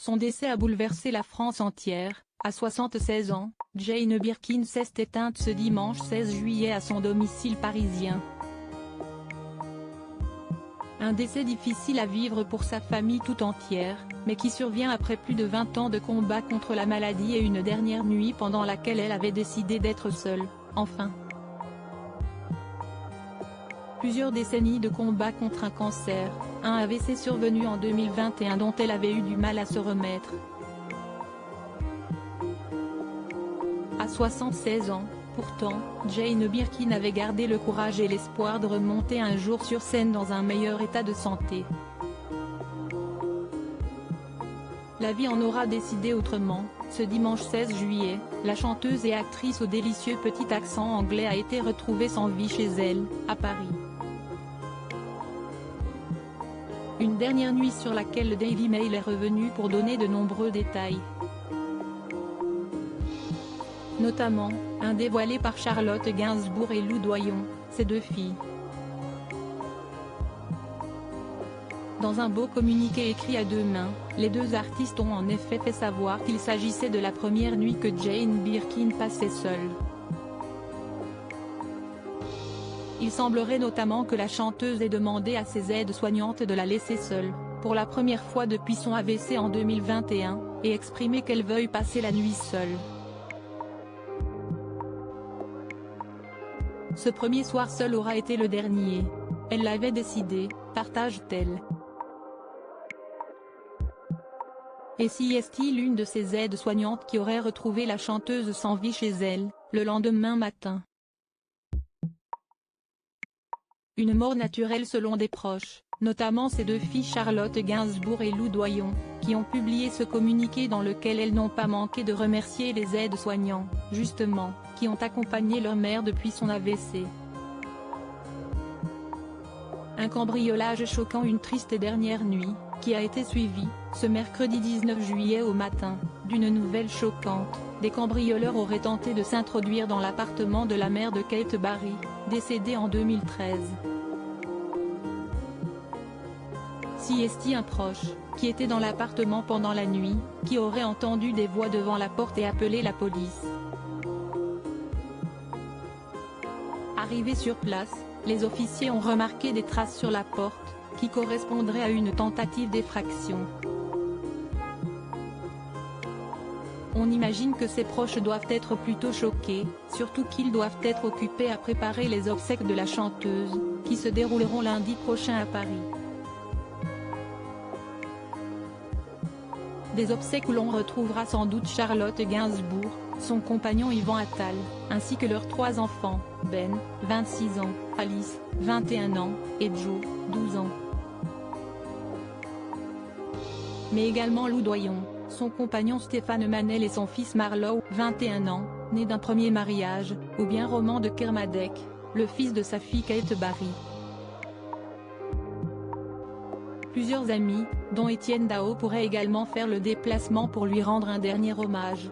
Son décès a bouleversé la France entière. À 76 ans, Jane Birkin s'est éteinte ce dimanche 16 juillet à son domicile parisien. Un décès difficile à vivre pour sa famille tout entière, mais qui survient après plus de 20 ans de combat contre la maladie et une dernière nuit pendant laquelle elle avait décidé d'être seule, enfin. Plusieurs décennies de combat contre un cancer, un AVC survenu en 2021 dont elle avait eu du mal à se remettre. À 76 ans, pourtant, Jane Birkin avait gardé le courage et l'espoir de remonter un jour sur scène dans un meilleur état de santé. La vie en aura décidé autrement. Ce dimanche 16 juillet, la chanteuse et actrice au délicieux petit accent anglais a été retrouvée sans vie chez elle, à Paris. Une dernière nuit sur laquelle le Daily Mail est revenu pour donner de nombreux détails. Notamment, un dévoilé par Charlotte Gainsbourg et Lou Doyon, ses deux filles. Dans un beau communiqué écrit à deux mains, les deux artistes ont en effet fait savoir qu'il s'agissait de la première nuit que Jane Birkin passait seule. Il semblerait notamment que la chanteuse ait demandé à ses aides-soignantes de la laisser seule, pour la première fois depuis son AVC en 2021, et exprimé qu'elle veuille passer la nuit seule. Ce premier soir seul aura été le dernier. Elle l'avait décidé, partage-t-elle. Et si est-il l'une de ses aides-soignantes qui aurait retrouvé la chanteuse sans vie chez elle, le lendemain matin? Une mort naturelle selon des proches, notamment ses deux filles Charlotte Gainsbourg et Lou Doyon, qui ont publié ce communiqué dans lequel elles n'ont pas manqué de remercier les aides-soignants, justement, qui ont accompagné leur mère depuis son AVC. Un cambriolage choquant, une triste dernière nuit, qui a été suivie, ce mercredi 19 juillet au matin, d'une nouvelle choquante. Des cambrioleurs auraient tenté de s'introduire dans l'appartement de la mère de Kate Barry, décédée en 2013. Si est-il un proche, qui était dans l'appartement pendant la nuit, qui aurait entendu des voix devant la porte et appelé la police. Arrivés sur place, les officiers ont remarqué des traces sur la porte, qui correspondraient à une tentative d'effraction. On imagine que ses proches doivent être plutôt choqués, surtout qu'ils doivent être occupés à préparer les obsèques de la chanteuse, qui se dérouleront lundi prochain à Paris. Des obsèques où l'on retrouvera sans doute Charlotte Gainsbourg, son compagnon Yvan Attal, ainsi que leurs trois enfants, Ben, 26 ans, Alice, 21 ans, et Joe, 12 ans. Mais également Lou Doyon, son compagnon Stéphane Manel et son fils Marlowe, 21 ans, né d'un premier mariage, ou bien Roman de Kermadec, le fils de sa fille Kate Barry. Plusieurs amis, dont Étienne Dao, pourraient également faire le déplacement pour lui rendre un dernier hommage.